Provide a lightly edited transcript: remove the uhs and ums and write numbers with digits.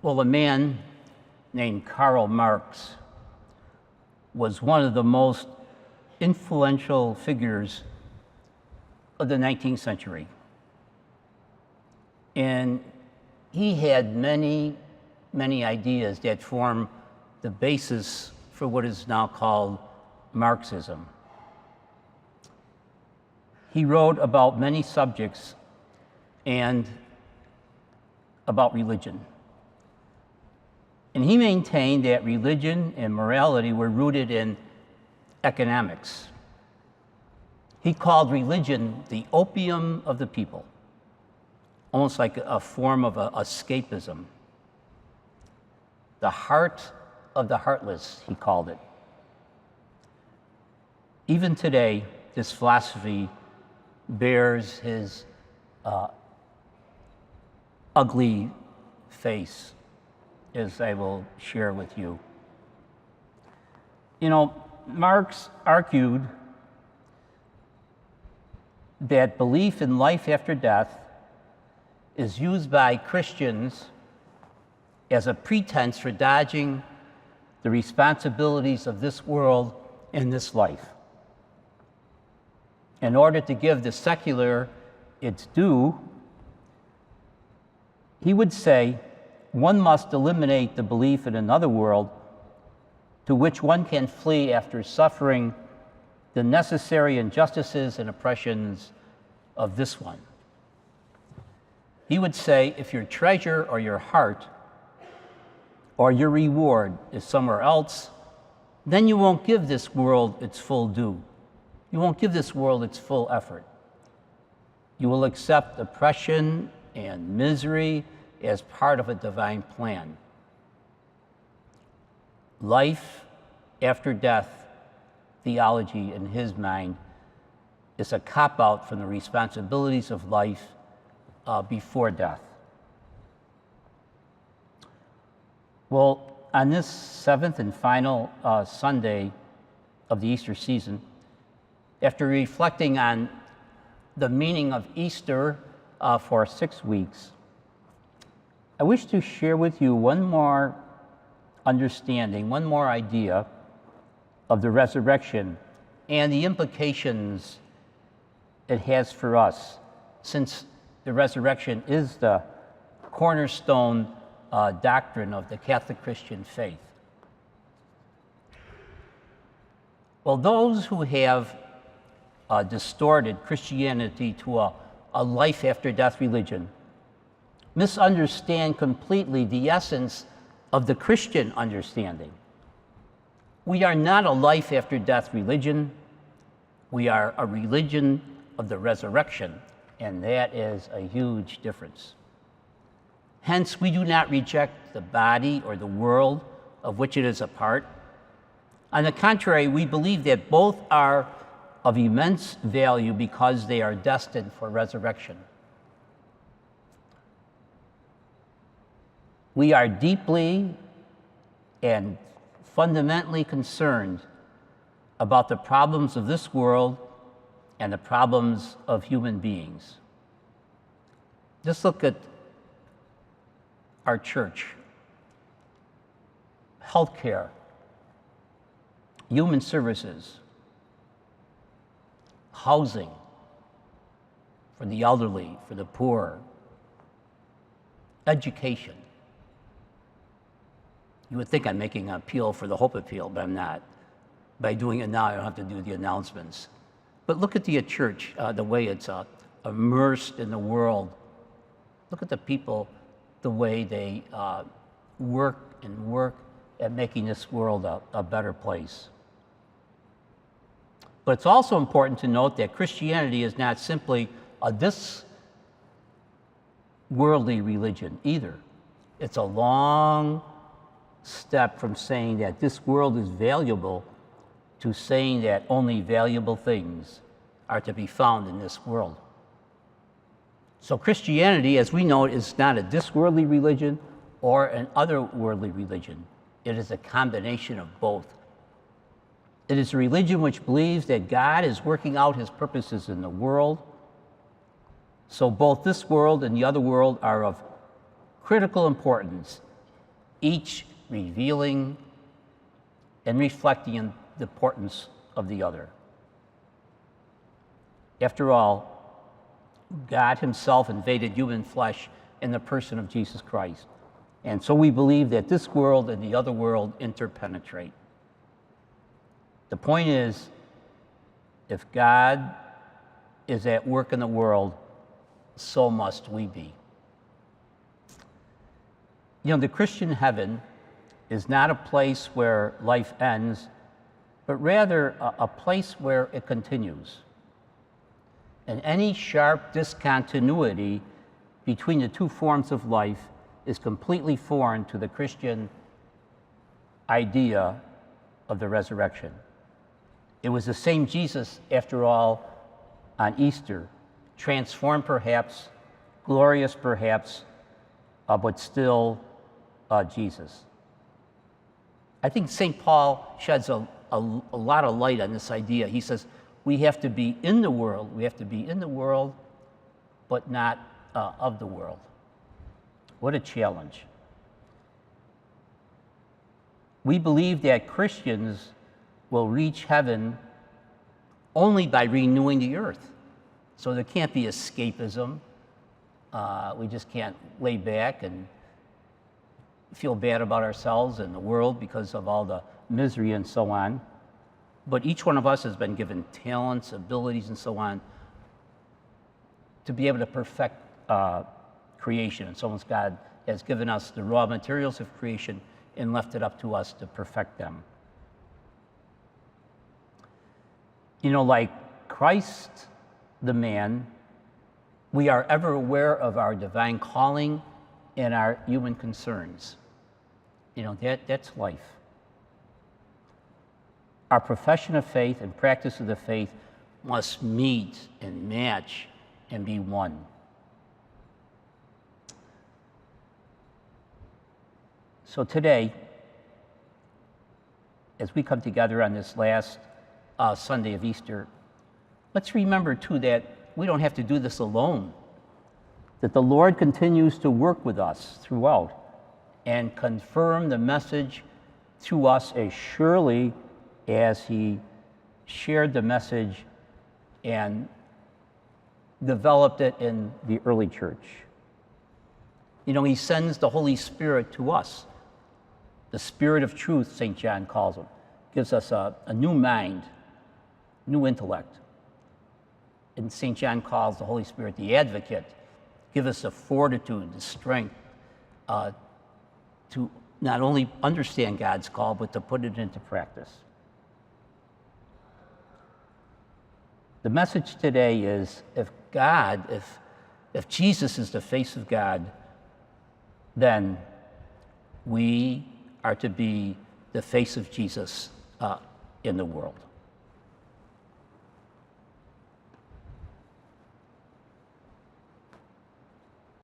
Well, a man named Karl Marx was one of the most influential figures of the 19th century. And he had many ideas that form the basis for what is now called Marxism. He wrote about many subjects and about religion. And he maintained that religion and morality were rooted in economics. He called religion the opium of the people, almost like a form of escapism. The heart of the heartless, he called it. Even today, this philosophy bears his ugly face, as I will share with you. You know, Marx argued that belief in life after death is used by Christians as a pretense for dodging the responsibilities of this world and this life. In order to give the secular its due, he would say, one must eliminate the belief in another world to which one can flee after suffering the necessary injustices and oppressions of this one. He would say, if your treasure or your heart or your reward is somewhere else, then you won't give this world its full due. You won't give this world its full effort. You will accept oppression and misery as part of a divine plan. Life after death theology, in his mind, is a cop-out from the responsibilities of life before death. Well, on this seventh and final Sunday of the Easter season, after reflecting on the meaning of Easter for 6 weeks, I wish to share with you one more understanding, one more idea of the resurrection and the implications it has for us, since the resurrection is the cornerstone doctrine of the Catholic Christian faith. Well, those who have distorted Christianity to a life after death religion misunderstand completely the essence of the Christian understanding. We are not a life after death religion. We are a religion of the resurrection, and that is a huge difference. Hence, we do not reject the body or the world of which it is a part. On the contrary, we believe that both are of immense value because they are destined for resurrection. We are deeply and fundamentally concerned about the problems of this world and the problems of human beings. Just look at our church, healthcare, human services, housing for the elderly, for the poor, education. You would think I'm making an appeal for the Hope Appeal, but I'm not. By doing it now, I don't have to do the announcements. But look at the church, the way it's immersed in the world. Look at the people, the way they work at making this world a better place. But it's also important to note that Christianity is not simply this worldly religion either. It's a long step from saying that this world is valuable to saying that only valuable things are to be found in this world. So Christianity, as we know, is not a this-worldly religion or an otherworldly religion. It is a combination of both. It is a religion which believes that God is working out his purposes in the world. So both this world and the other world are of critical importance each revealing and reflecting the importance of the other. After all, God himself invaded human flesh in the person of Jesus Christ. And so we believe that this world and the other world interpenetrate. The point is, if God is at work in the world, so must we be. You know, the Christian heaven is not a place where life ends, but rather a place where it continues. And any sharp discontinuity between the two forms of life is completely foreign to the Christian idea of the resurrection. It was the same Jesus, after all, on Easter, transformed perhaps, glorious perhaps, but still Jesus. I think St. Paul sheds a lot of light on this idea. He says, we have to be in the world. We have to be in the world, but not of the world. What a challenge. We believe that Christians will reach heaven only by renewing the earth. So there can't be escapism. We just can't lay back and feel bad about ourselves and the world because of all the misery and so on. But each one of us has been given talents, abilities, and so on to be able to perfect creation. And so God has given us the raw materials of creation and left it up to us to perfect them. You know, like Christ, the man, we are ever aware of our divine calling and our human concerns. You know, that's life. Our profession of faith and practice of the faith must meet and match and be one. So today, as we come together on this last Sunday of Easter, let's remember too that we don't have to do this alone, that the Lord continues to work with us throughout and confirm the message to us as surely as he shared the message and developed it in the early church. You know, he sends the Holy Spirit to us. The Spirit of truth, St. John calls him, gives us a new mind, new intellect. And St. John calls the Holy Spirit the advocate, give us the fortitude, the strength to not only understand God's call, but to put it into practice. The message today is, if Jesus is the face of God, then we are to be the face of Jesus in the world.